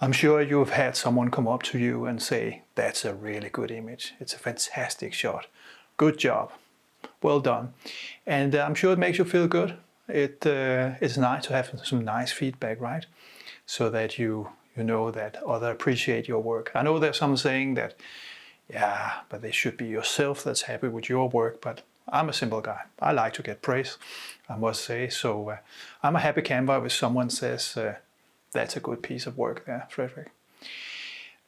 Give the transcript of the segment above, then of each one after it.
I'm sure you've had someone come up to you and say, that's a really good image. It's a fantastic shot. Good job. Well done. And I'm sure it makes you feel good. It's nice to have some nice feedback, right? So that you know that others appreciate your work. I know there's some saying that, yeah, but it should be yourself that's happy with your work, but I'm a simple guy. I like to get praise, I must say. So I'm a happy camper if someone says, that's a good piece of work there, Frederick.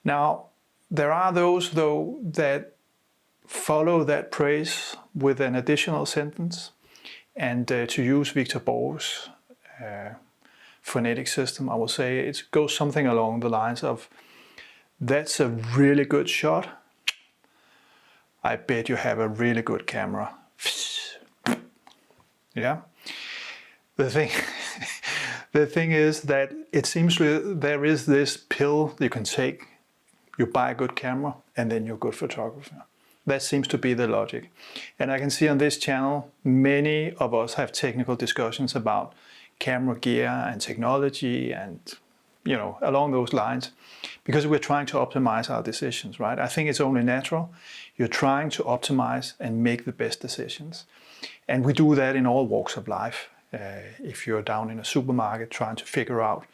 Now, there are those, though, that follow that praise with an additional sentence. And to use Victor Borge's phonetic system, I will say it goes something along the lines of, that's a really good shot. I bet you have a really good camera. Yeah. The thing is that it seems there is this pill you can take. You buy a good camera and then you're a good photographer. That seems to be the logic. And I can see on this channel, many of us have technical discussions about camera gear and technology and, along those lines, because we're trying to optimize our decisions, right? I think it's only natural. You're trying to optimize and make the best decisions. And we do that in all walks of life. If you're down in a supermarket trying to figure out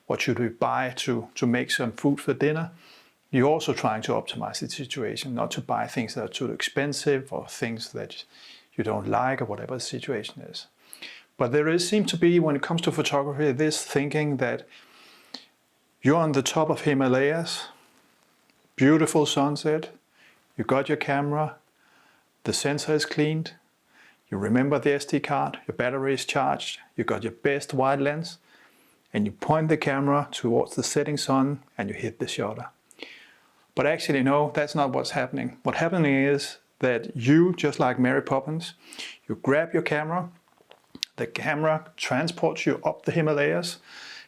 what should we buy to make some food for dinner, you're also trying to optimize the situation, not to buy things that are too expensive or things that you don't like or whatever the situation is. But there seems to be, when it comes to photography, this thinking that you're on the top of Himalayas, beautiful sunset, you got your camera, the sensor is cleaned, you remember the SD card, your battery is charged, you got your best wide lens, and you point the camera towards the setting sun and you hit the shutter. But actually, no, that's not what's happening. What's happening is that you, just like Mary Poppins, you grab your camera, the camera transports you up the Himalayas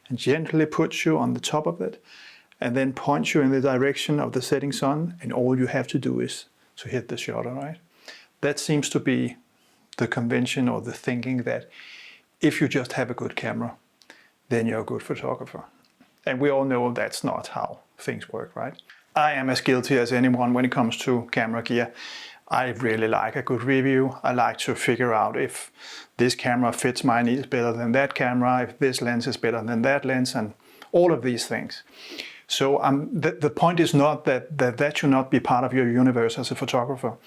and gently puts you on the top of it and then points you in the direction of the setting sun, and all you have to do is to hit the shutter, right? That seems to be the convention or the thinking that if you just have a good camera, then you're a good photographer. And we all know that's not how things work, right? I am as guilty as anyone when it comes to camera gear. I really like a good review. I like to figure out if this camera fits my needs better than that camera, if this lens is better than that lens, and all of these things. So the point is not that should not be part of your universe as a photographer.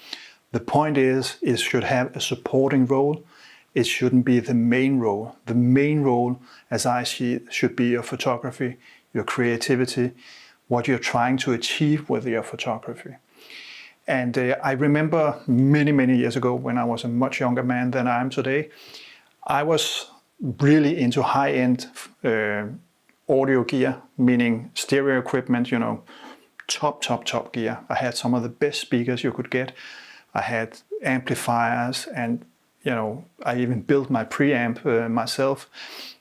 The point is it should have a supporting role. It shouldn't be the main role. The main role, as I see it, should be your photography, your creativity, what you're trying to achieve with your photography. And I remember many, many years ago when I was a much younger man than I am today, I was really into high-end audio gear, meaning stereo equipment, top gear. I had some of the best speakers you could get. I had amplifiers and, I even built my preamp myself.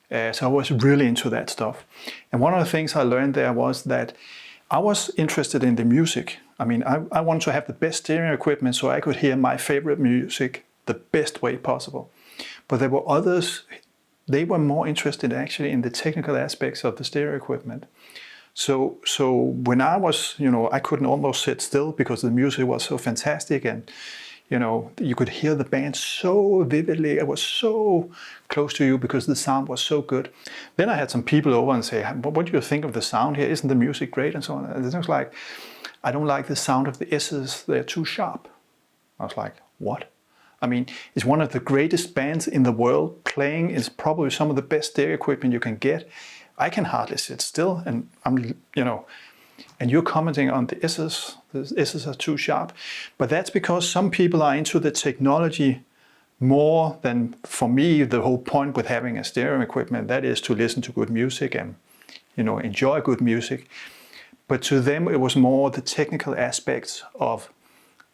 So I was really into that stuff. And one of the things I learned there was that I was interested in the music. I mean, I wanted to have the best stereo equipment so I could hear my favorite music the best way possible. But there were others, they were more interested actually in the technical aspects of the stereo equipment. So when I was, I couldn't almost sit still because the music was so fantastic and, you could hear the band so vividly. It was so close to you because the sound was so good. Then I had some people over and say, what do you think of the sound here? Isn't the music great? And so on. And it was like, I don't like the sound of the S's. They're too sharp. I was like, what? I mean, it's one of the greatest bands in the world playing. It's probably some of the best stereo equipment you can get. I can hardly sit still and and you're commenting on the S's are too sharp. But that's because some people are into the technology more than, for me, the whole point with having a stereo equipment, that is to listen to good music and, enjoy good music. But to them, it was more the technical aspects of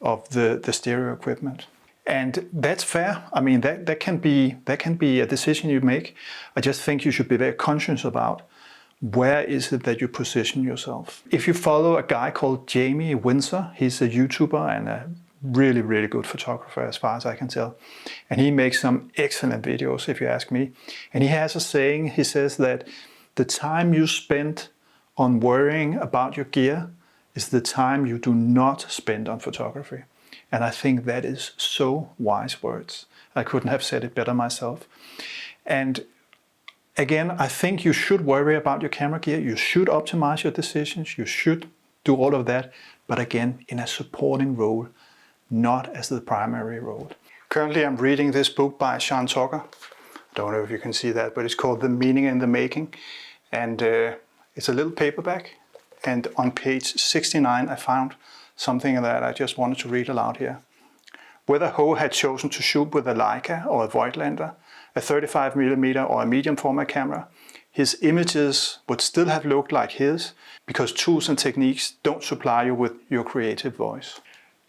the stereo equipment. And that's fair. I mean, that can be a decision you make. I just think you should be very conscious about where is it that you position yourself. If you follow a guy called Jamie Windsor, he's a YouTuber and a really, really good photographer as far as I can tell. And he makes some excellent videos, if you ask me. And he has a saying, he says that the time you spend on worrying about your gear is the time you do not spend on photography. And I think that is so wise words. I couldn't have said it better myself. And again, I think you should worry about your camera gear. You should optimize your decisions. You should do all of that. But again, in a supporting role, not as the primary role. Currently, I'm reading this book by Sean Tucker. I don't know if you can see that, but it's called The Meaning in the Making. And it's a little paperback. And on page 69, I found something that I just wanted to read aloud here. Whether Ho had chosen to shoot with a Leica or a Voigtlander, a 35mm or a medium format camera, his images would still have looked like his because tools and techniques don't supply you with your creative voice.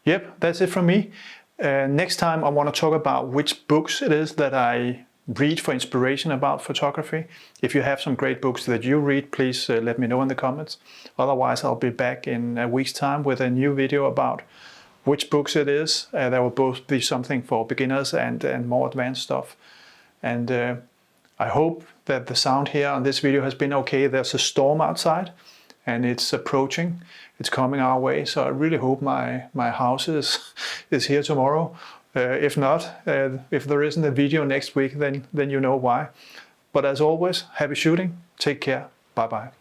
Yep, that's it from me. Next time I want to talk about which books it is that I read for inspiration about photography. If you have some great books that you read, please let me know in the comments. Otherwise, I'll be back in a week's time with a new video about which books it is. There will both be something for beginners and more advanced stuff. And I hope that the sound here on this video has been okay. There's a storm outside and it's approaching. It's coming our way. So I really hope my house is here tomorrow. If not, if there isn't a video next week, then you know why. But as always, happy shooting. Take care. Bye-bye.